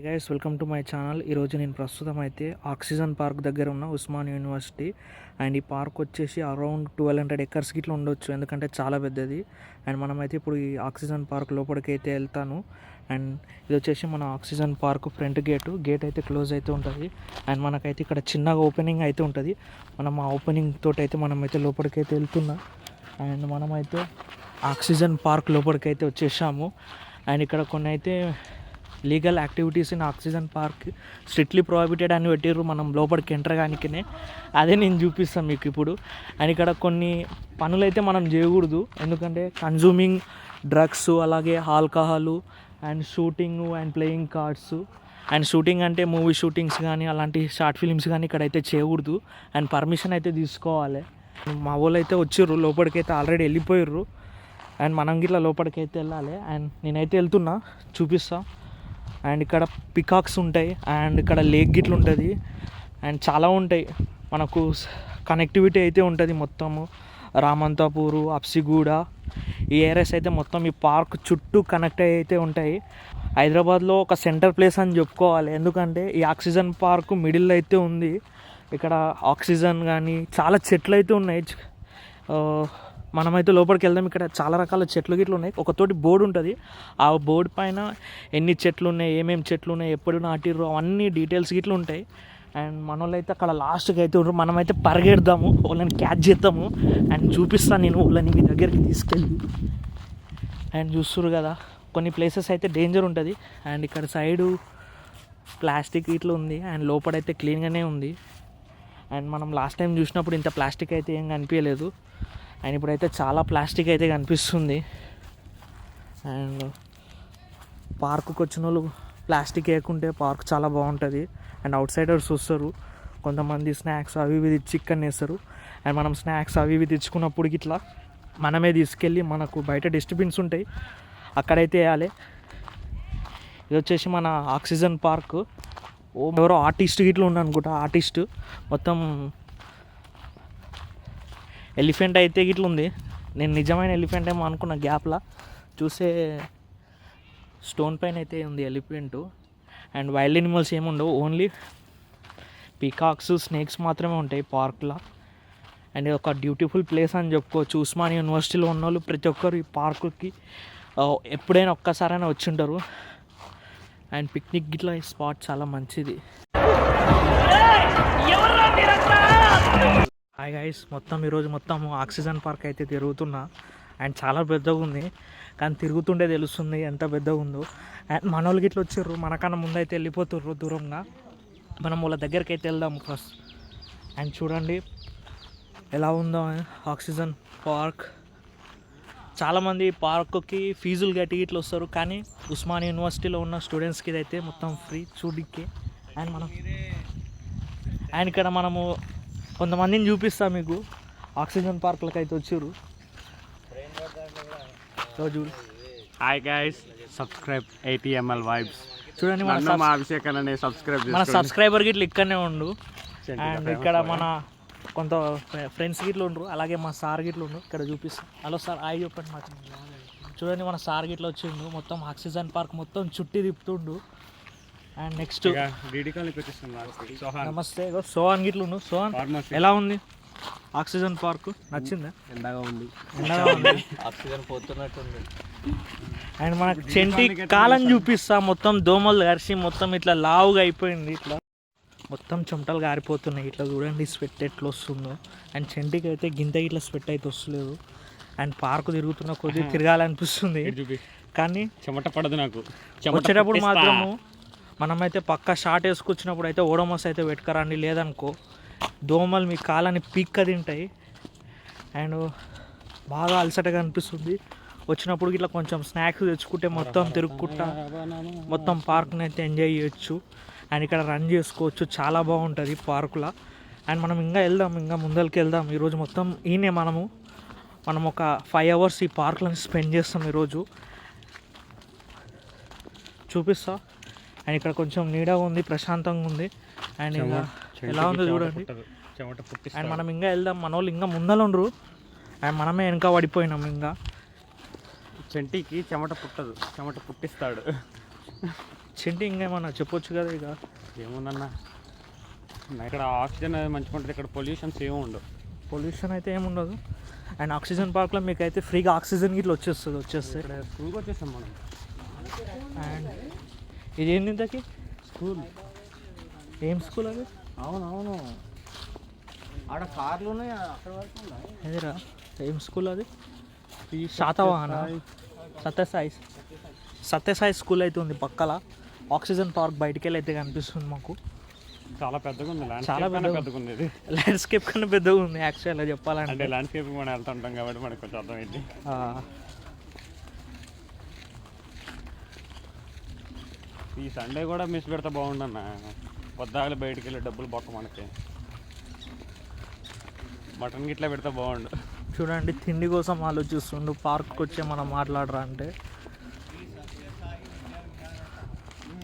Hi guys, welcome to my channel. ఈరోజు నేను ప్రస్తుతం అయితే ఆక్సిజన్ పార్క్ దగ్గర ఉన్న ఉస్మాన్ యూనివర్సిటీ. అండ్ ఈ పార్క్ వచ్చేసి అరౌండ్ 1200 ఎకర్స్కి ఇట్లా ఉండొచ్చు, ఎందుకంటే చాలా పెద్దది. అండ్ మనమైతే ఇప్పుడు ఈ ఆక్సిజన్ పార్క్ లోపలికి అయితే వెళ్తాను. అండ్ ఇది వచ్చేసి మన ఆక్సిజన్ పార్క్ ఫ్రంట్ గేట్ అయితే క్లోజ్ అయితే ఉంటుంది. అండ్ మనకైతే ఇక్కడ చిన్నగా ఓపెనింగ్ అయితే ఉంటుంది. మనం ఆ ఓపెనింగ్ తోటి అయితే మనమైతే లోపలికి అయితే వెళ్తున్నాం. అండ్ మనమైతే ఆక్సిజన్ పార్క్ లోపలికి అయితే వచ్చేసాము. అండ్ ఇక్కడ కొన్ని అయితే legal activities in oxygen park strictly prohibited అని పెట్టిర్రు. మనం లోపలికి ఎంటర్ కానికనే అదే నేను చూపిస్తాను మీకు ఇప్పుడు. అండ్ ఇక్కడ కొన్ని పనులు అయితే మనం చేయకూడదు, ఎందుకంటే కన్జ్యూమింగ్ డ్రగ్స్, అలాగే alcohol and shooting and playing cards. And shooting అంటే మూవీ షూటింగ్స్ కానీ అలాంటి షార్ట్ ఫిలిమ్స్ కానీ ఇక్కడైతే చేయకూడదు. అండ్ పర్మిషన్ అయితే తీసుకోవాలి. మా వాళ్ళు అయితే వచ్చిర్రు, లోపలికైతే ఆల్రెడీ వెళ్ళిపోయిర్రు. అండ్ మనం గిట్లా లోపలికైతే వెళ్ళాలి. అండ్ నేనైతే వెళ్తున్నా, చూపిస్తా. అండ్ ఇక్కడ పికాక్స్ ఉంటాయి, అండ్ ఇక్కడ లేక్ గిట్లు ఉంటుంది, అండ్ చాలా ఉంటాయి. మనకు కనెక్టివిటీ అయితే ఉంటుంది మొత్తము. రామంతాపూరు, అప్సిగూడ, ఈ ఏరియాస్ అయితే మొత్తం ఈ పార్క్ చుట్టూ కనెక్ట్ అయితే ఉంటాయి. హైదరాబాద్లో ఒక సెంటర్ ప్లేస్ అని చెప్పుకోవాలి, ఎందుకంటే ఈ ఆక్సిజన్ పార్క్ మిడిల్లో అయితే ఉంది. ఇక్కడ ఆక్సిజన్ కానీ చాలా చెట్లు అయితే ఉన్నాయి. మనమైతే లోపలికి వెళ్దాం. ఇక్కడ చాలా రకాల చెట్లు గిట్లు ఉన్నాయి. ఒకతోటి బోర్డు ఉంటుంది, ఆ బోర్డు పైన ఎన్ని చెట్లు ఉన్నాయి, ఏమేమి చెట్లు ఉన్నాయి, ఎప్పుడు నాటిర్రు, అవన్నీ డీటెయిల్స్ గిట్లు ఉంటాయి. అండ్ మన వాళ్ళు అయితే అక్కడ లాస్ట్కి అయితే ఉండరు. మనమైతే పరిగెడదాము, వాళ్ళని క్యాచ్ చేద్దాము. అండ్ చూపిస్తాను నేను వాళ్ళని మీ దగ్గరికి తీసుకెళ్ళి. అండ్ చూస్తున్నారు కదా, కొన్ని ప్లేసెస్ అయితే డేంజర్ ఉంటుంది. అండ్ ఇక్కడ సైడు ప్లాస్టిక్ ఇట్లా ఉంది, అండ్ లోపలైతే క్లీన్గానే ఉంది. అండ్ మనం లాస్ట్ టైం చూసినప్పుడు ఇంత ప్లాస్టిక్ అయితే ఏం కనిపించలేదు. అండ్ ఇప్పుడైతే చాలా ప్లాస్టిక్ అయితే కనిపిస్తుంది. అండ్ పార్కుకి వచ్చిన వాళ్ళు ప్లాస్టిక్ వేయకుంటే పార్క్ చాలా బాగుంటుంది. అండ్ అవుట్ సైడర్స్ వస్తారు, కొంతమంది స్నాక్స్ అవి ఇవి తెచ్చి ఇక్కడ వేస్తారు. అండ్ మనం స్నాక్స్ అవి ఇవి తెచ్చుకున్నప్పుడు ఇట్లా మనమే తీసుకెళ్ళి, మనకు బయట డస్ట్బిన్స్ ఉంటాయి, అక్కడైతే వేయాలి. ఇది వచ్చేసి మన ఆక్సిజన్ పార్క్. ఎవరో ఆర్టిస్ట్ గిట్లా ఉన్నా అనుకుంటా, ఆర్టిస్ట్ మొత్తం ఎలిఫెంట్ అయితే గిట్ల ఉంది. నేను నిజమైన ఎలిఫెంట్ ఏమో అనుకున్న, గ్యాప్లా చూసే స్టోన్ పైన అయితే ఉంది ఎలిఫెంట్. అండ్ వైల్డ్ ఎనిమల్స్ ఏముండవు, ఓన్లీ పీకాక్స్, స్నేక్స్ మాత్రమే ఉంటాయి పార్క్లో. అండ్ ఇది ఒక బ్యూటిఫుల్ ప్లేస్ అని చెప్పుకోవచ్చు. ఉస్మాన్ యూనివర్సిటీలో ఉన్న వాళ్ళు ప్రతి ఒక్కరు ఈ పార్కుకి ఎప్పుడైనా ఒక్కసారైనా వచ్చి ఉంటారు. అండ్ పిక్నిక్ గిట్లా ఈ స్పాట్ చాలా మంచిది. హాయ్ గైస్, ఈరోజు మొత్తం ఆక్సిజన్ పార్క్ అయితే తిరుగుతున్నా. అండ్ చాలా పెద్దగా ఉంది, కానీ తిరుగుతుండే తెలుస్తుంది ఎంత పెద్దగా ఉందో. అండ్ మన వాళ్ళకి ఇట్లా వచ్చారు, మనకన్నా ముందు అయితే వెళ్ళిపోతుర్రు దూరంగా. మనం వాళ్ళ దగ్గరికి అయితే వెళ్దాము ఫస్ట్. అండ్ చూడండి ఎలా ఉందో ఆక్సిజన్ పార్క్. చాలామంది పార్కుకి ఫీజులు కట్టి ఇట్లా వస్తారు, కానీ ఉస్మాన్ యూనివర్సిటీలో ఉన్న స్టూడెంట్స్కి ఇదైతే మొత్తం ఫ్రీ చూడికి. అండ్ ఇక్కడ మనము కొంతమందిని చూపిస్తాం మీకు, ఆక్సిజన్ పార్క్లకి అయితే వచ్చారు. చూడు. Hi guys, subscribe ATML vibes. చూడండి మా అభిషేకాన్ని సబ్స్క్రైబ్ మన సబ్స్క్రైబర్ గిట్ల ఇక్కడనే ఉండు. అండ్ ఇక్కడ మన కొంత ఫ్రెండ్స్ గిట్లు ఉండరు, అలాగే మా సార్ గిట్లు ఉండు. ఇక్కడ చూపిస్తాం. హలో సార్, హాయ్ చెప్పండి మాకు. చూడండి మన సార్ గిట్ల వచ్చిండు, మొత్తం ఆక్సిజన్ పార్క్ మొత్తం చుట్టి తిప్పుతుండు. అండ్ నెక్స్ట్ నమస్తే, సోహాన్ గిట్లు ఉండు. సోహాన్, ఎలా ఉంది ఆక్సిజన్ పార్క్? నచ్చిందా? ఎండగా ఉంది ఆక్సిజన్ పోతున్నట్టుంది. అండ్ మనకు చెంటి కాలం చూపిస్తా. మొత్తం దోమలు కరిసి మొత్తం ఇట్లా లావుగా అయిపోయింది, ఇట్లా మొత్తం చెమటలు గారిపోతున్నాయి. ఇట్లా చూడండి స్వెట్ ఎట్లా వస్తుందో. అండ్ చెంటికి అయితే గింత ఇట్లా స్వెట్ అయితే వస్తలేదు. అండ్ పార్క్ తిరుగుతున్న కొద్దిగా తిరగాలనిపిస్తుంది, కానీ చెమట పడదు నాకు. వచ్చేటప్పుడు మాత్రము మనమైతే పక్కా షార్ట్ వేసుకొచ్చినప్పుడు అయితే ఓడోమస్ అయితే పెట్టుకరండి, లేదనుకో దోమలు మీ కాలాన్ని పీక్క తింటాయి. అండ్ బాగా అలసటగా అనిపిస్తుంది. వచ్చినప్పుడు ఇట్లా కొంచెం స్నాక్స్ తెచ్చుకుంటే మొత్తం తిరుగుకుంటా మొత్తం పార్క్ని అయితే ఎంజాయ్ చేయొచ్చు. అండ్ ఇక్కడ రన్ చేసుకోవచ్చు, చాలా బాగుంటుంది పార్కులో. అండ్ మనం ఇంకా వెళ్దాం, ఇంకా ముందరికి వెళ్దాం. ఈరోజు మొత్తం ఈయనే మనం ఒక 5 hours ఈ పార్క్లను స్పెండ్ చేస్తాం ఈరోజు. చూపిస్తా. అండ్ ఇక్కడ కొంచెం నీడగా ఉంది, ప్రశాంతంగా ఉంది. అండ్ ఇంకా ఎలా ఉందో చూడండి. అండ్ మనం ఇంకా వెళ్దాం, మన వాళ్ళు ఇంకా ముందర ఉండరు. అండ్ మనమే వెనక పడిపోయినాం. ఇంకా చెంటికి చెమట పుట్టదు, చెమట పుట్టిస్తాడు. చింటి ఇంకేమన్నా చెప్పొచ్చు కదా ఇక. ఏముందన్న, ఇక్కడ ఆక్సిజన్ అది మంచిగా ఉంటుంది, ఇక్కడ పొల్యూషన్స్ ఏమి ఉండవు. పొల్యూషన్ అయితే ఏముండదు. అండ్ ఆక్సిజన్ పార్క్లో మీకు అయితే ఫ్రీగా ఆక్సిజన్ గిట్ల వచ్చేస్తే. ఇక్కడ స్కూల్కి వచ్చేస్తాం మనం. అండ్ ఇది ఏంది ఇంతకి స్కూల్ ఏం స్కూల్ అది? అవునవును, ఆడ కార్లు ఉన్నాయి అక్కడ వరకు. ఎదురా ఏం స్కూల్ అది? శాతవాహన సత్యసాయి స్కూల్ అయితే ఉంది పక్కల. ఆక్సిజన్ పార్క్ బయటికి వెళ్ళి అయితే కనిపిస్తుంది మాకు. చాలా పెద్దగా ఉంది, చాలా పెద్దగా ఉంది. ఇది ల్యాండ్స్కేప్ కన్నా పెద్దగా ఉంది యాక్చువల్గా చెప్పాలంటే. అంటే ల్యాండ్స్కేప్ మనం వెళ్తుంటాం కాబట్టి మనకు కొంచెం అర్థమైంది. ఈ సండే కూడా మిస్ పెడితే బాగుండన్న, పొద్దాగలు బయటికి వెళ్ళి డబ్బులు బొక్క మనకి. మటన్ గిట్లా పెడితే బాగుండు. చూడండి తిండి కోసం ఆలోచిస్తుండు, పార్క్కి వచ్చే మనం మాట్లాడరా అంటే.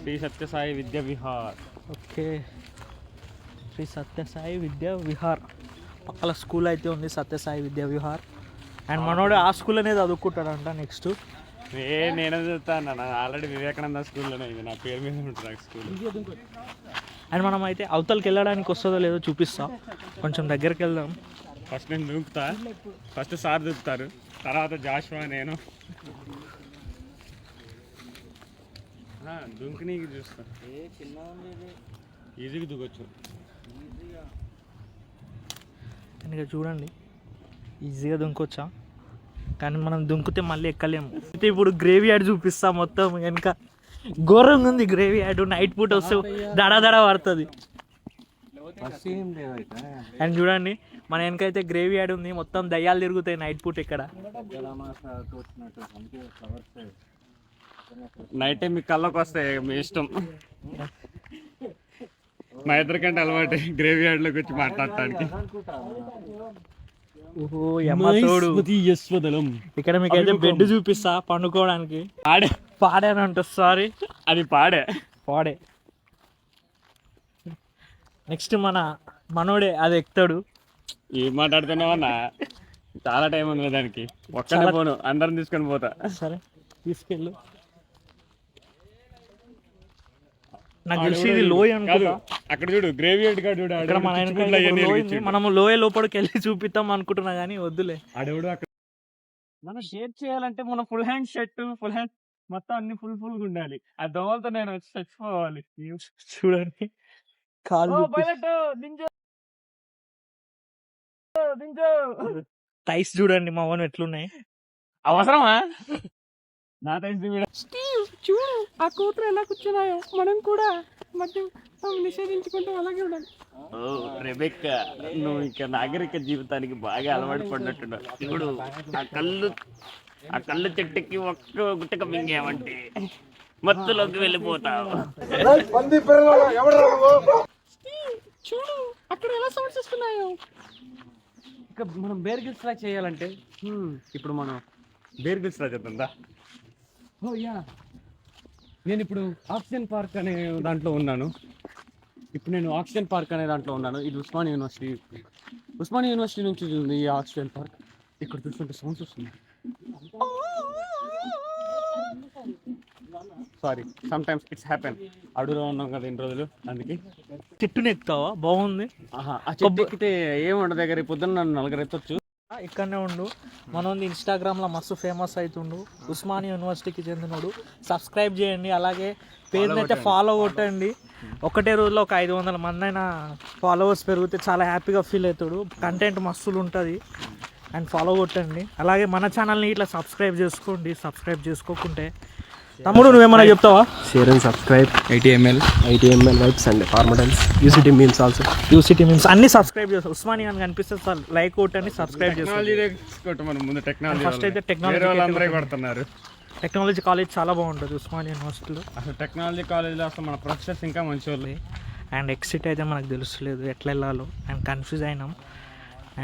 శ్రీ సత్యసాయి విద్యా విహార్. ఓకే, శ్రీ సత్యసాయి విద్యా విహార్ పక్కల స్కూల్ అయితే ఉంది, సత్యసాయి విద్యా విహార్. అండ్ మనోడు ఆ స్కూల్ అనేది చదువుకుంటాడంట నెక్స్ట్. నేనే చదువుతాను, ఆల్రెడీ వివేకానంద స్కూల్లోనే, ఇది నా పేరు మీద ఉంటుంది నాకు స్కూల్. అండ్ మనం అయితే అవతలకి వెళ్ళడానికి వస్తుందో లేదో చూపిస్తా, కొంచెం దగ్గరికి వెళ్దాం. ఫస్ట్ నేను దూకుతా, ఫస్ట్ సార్ దూకుతారు, తర్వాత జాషువా నేను దుంకి నీకు చూస్తా. ఈజీగా దూకొచ్చు. ఇక చూడండి ఈజీగా దుంకొచ్చా, కానీ మనం దుంకితే మళ్ళీ ఎక్కలేము. అయితే ఇప్పుడు గ్రేవీ యాడ్ చూపిస్తా, మొత్తం వెనక ఘోరంగా ఉంది గ్రేవీ యాడ్. నైట్ పూట వస్తే దడ పడుతుంది. అండ్ చూడండి మన వెనకైతే గ్రేవీ యాడ్ ఉంది, మొత్తం దయ్యాలు తిరుగుతాయి నైట్ పూట ఇక్కడ. నైట్ టైం మీ కళ్ళకి వస్తాయి, మీ ఇష్టం. మా ఇద్దరికంటే అలవాటు గ్రేవీ యార్డ్లోకి వచ్చి మాట్లాడటానికి. ఓహో తోడు. ఇక్కడ మీకు అయితే బెడ్ చూపిస్తా పండుకోవడానికి. పాడానంట, సారీ అది పాడే. నెక్స్ట్ మనోడే అది ఎక్కుతాడు. ఏం మాట్లాడుతున్నావన్నా, చాలా టైం ఉంది దానికి. ఒక్కనే పోను, అందరం తీసుకొని పోతా. సరే తీసుకెళ్ళు. నాకు తెలిసి ఇది లోయ అనుకుంటా. అక్కడ చూడు గ్రేవీ యార్డ్ కాదు చూడు, ఇక్కడ మనము లోయ లోపలికి వెళ్ళి చూపిద్దాం అనుకుంటున్నా కానీ వద్దులే. ఆడెవడు అక్కడ. మనం షేర్ చేయాలంటే మనం full hand shirt, full hand మొత్తం అన్ని ఫుల్గా ఉండాలి. ఆ దోమలతో నేను వచ్చి చచ్చిపోవాలి. చూడండి టైస్ చూడండి మా ఓన్ ఎట్లున్నాయి. అవసరమా నా టైస్? చూడు ఆ కూతురు ఎలా కూర్చున్నాయో, మనం కూడా మద్యం నిషేధించుకుంటూ అలాగే ఉండాలి. ఓ రెబెక్కా, నువ్వు ఇంకా నాగరిక జీవితానికి బాగా అలవాటు పడినట్టున్నావు. ఇప్పుడు ఆ కళ్ళు చెట్టుకి ఒక్క గుట్టక మింగేమంటే మత్తులోకి వెళ్ళిపోతావు. చూడు అక్కడ ఎలా సౌండ్స్ వస్తున్నాయో. ఇక మనం బేర్ గిల్స్ ట్రై చేయాలంటే ఇప్పుడు మనం బేర్ గిల్స్ ట్రై చేద్దాం. ఓ యా, నేను ఇప్పుడు ఆక్సిజన్ పార్క్ అనే దాంట్లో ఉన్నాను. ఇది ఉస్మానియా యూనివర్సిటీ నుంచి ఉంది ఈ ఆక్సిజన్ పార్క్. ఇక్కడ చూస్తుంటే సౌండ్స్ వస్తుంది. Sorry, some times it's happen. అడవిలో ఉన్నాం కదా ఇన్ని రోజులు, అందుకే. చెట్టుని ఎక్కుతావా? బాగుంది. ఆ చెట్టు ఎక్కితే ఏముండదు, దగ్గర పొద్దున్న నన్ను నలుగురు ఎత్తొచ్చు. ఇక్కడనే ఉండు. మనం ఇన్స్టాగ్రామ్లో మస్తు ఫేమస్ అవుతుండు, ఉస్మానియా యూనివర్సిటీకి చెందినోడు. సబ్స్క్రైబ్ చేయండి, అలాగే పేజ్ని అయితే ఫాలో కొట్టండి. ఒకటే రోజులో ఒక 500 మంది అయినా ఫాలోవర్స్ పెరిగితే చాలా హ్యాపీగా ఫీల్ అవుతాడు. కంటెంట్ మస్తులు ఉంటుంది. అండ్ ఫాలో కొట్టండి, అలాగే మన ఛానల్ని ఇట్లా సబ్స్క్రైబ్ చేసుకోండి. సబ్స్క్రైబ్ చేసుకోకుంటే తమ్ముడు నువ్వేమన్నా చెప్తావా? Share and subscribe ITML vibes and ఫార్మటల్స్ UCT memes also. UCT memes అన్ని సబ్స్క్రైబ్ చేస్తాం. ఉస్మానియా అని కనిపిస్తే సార్ లైక్ కొట్టండి, సబ్స్క్రైబ్ చేసుకోండి. ఫస్ట్ అయితే టెక్నాలజీ కాలేజ్ చాలా బాగుంటుంది ఉస్మానియా యూనివర్సిటీలో. అసలు టెక్నాలజీ కాలేజ్లో అసలు మన ప్రొఫెసర్స్ ఇంకా మంచి వాళ్ళు. అండ్ ఎక్సిట్ అయితే మనకు తెలుసలేదు ఎట్లా వెళ్ళాలో, అండ్ కన్ఫ్యూజ్ అయినాం.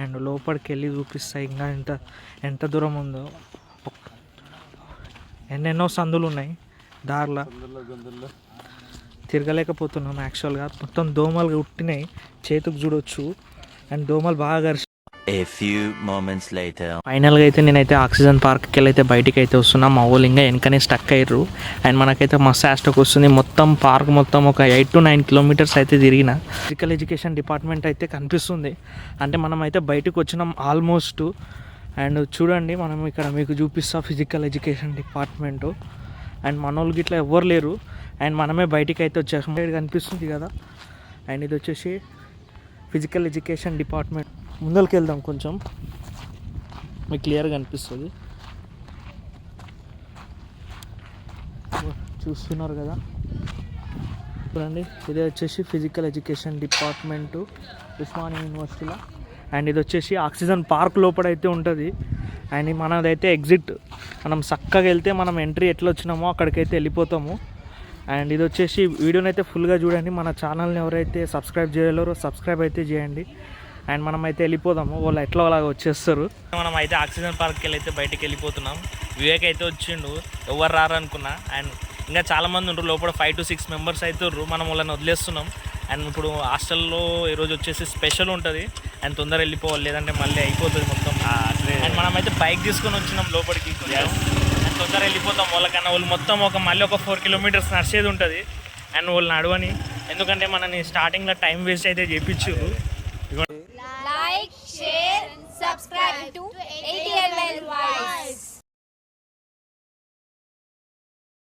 అండ్ లోపలికి వెళ్ళి చూపిస్తా ఇంకా ఎంత దూరం ఉందో. ఎన్నెన్నో సందులు ఉన్నాయి దారిలో, తిరగలేకపోతున్నాం యాక్చువల్గా. మొత్తం దోమలు ఉట్టినాయి, చేతికి చూడొచ్చు. అండ్ దోమలు బాగా A few moments later. ఫైనల్గా అయితే నేనైతే ఆక్సిజన్ పార్క్కి వెళ్ళి అయితే బయటికి అయితే వస్తున్నా. మా వాళ్ళు ఇంకా వెనకనే స్టక్ అయ్యారు. అండ్ మనకైతే మస్తు యాస్టక్ వస్తుంది. మొత్తం పార్క్ మొత్తం ఒక 8 to 9 kilometers అయితే తిరిగిన. ఫిజికల్ ఎడ్యుకేషన్ డిపార్ట్మెంట్ అయితే కనిపిస్తుంది. అంటే మనం అయితే బయటకు వచ్చినాం ఆల్మోస్ట్. అండ్ చూడండి మనం ఇక్కడ మీకు చూపిస్తా ఫిజికల్ ఎడ్యుకేషన్ డిపార్ట్మెంటు. అండ్ మన వాళ్ళకి ఇట్లా ఎవ్వరు లేరు. అండ్ మనమే బయటికి అయితే వచ్చేసాం. ఇక్కడ కనిపిస్తుంది కదా. అండ్ ఇది వచ్చేసి ఫిజికల్ ఎడ్యుకేషన్ డిపార్ట్మెంట్. ముందరికి వెళ్దాం కొంచెం, మీకు క్లియర్గా కనిపిస్తుంది. చూస్తున్నారు కదా, చూడండి ఇదే వచ్చేసి ఫిజికల్ ఎడ్యుకేషన్ డిపార్ట్మెంటు ఉస్మానియా యూనివర్సిటీలో. అండ్ ఇది వచ్చేసి ఆక్సిజన్ పార్క్ లోపల అయితే ఉంటుంది. అండ్ మనదైతే ఎగ్జిట్, మనం చక్కగా వెళ్తే మనం ఎంట్రీ ఎట్లా వచ్చినామో అక్కడికైతే వెళ్ళిపోతాము. అండ్ ఇది వచ్చేసి వీడియోని అయితే ఫుల్గా చూడండి. మన ఛానల్ని ఎవరైతే సబ్స్క్రైబ్ చేయలేరో సబ్స్క్రైబ్ అయితే చేయండి. అండ్ మనం అయితే వెళ్ళిపోదాము, వాళ్ళు ఎట్లా అలాగ వచ్చేస్తారు. మనం అయితే ఆక్సిజన్ పార్క్కి వెళ్ళి అయితే బయటికి వెళ్ళిపోతున్నాం. వివేక్ అయితే వచ్చిండు, ఎవరు రారు అనుకున్నా. అండ్ ఇంకా చాలామంది ఉంటారు లోపల, 5 to 6 members అయితే మనం వాళ్ళని వదిలేస్తున్నాం. అండ్ ఇప్పుడు హాస్టల్లో ఈరోజు వచ్చేసి స్పెషల్ ఉంటుంది. అండ్ తొందర వెళ్ళిపోవాలి, లేదంటే మళ్ళీ అయిపోతుంది మొత్తం. అండ్ మనం అయితే బైక్ తీసుకొని వచ్చినాం లోపలికి. అండ్ తొందర వెళ్ళిపోతాం వాళ్ళకన్నా. వాళ్ళు మొత్తం మళ్ళీ ఒక 4 kilometers నడిచేది ఉంటుంది. అండ్ వాళ్ళు నడవని, ఎందుకంటే మనని స్టార్టింగ్లో టైం వేస్ట్ అయితే చేయించారు. Like, share, subscribe to ATML Voice.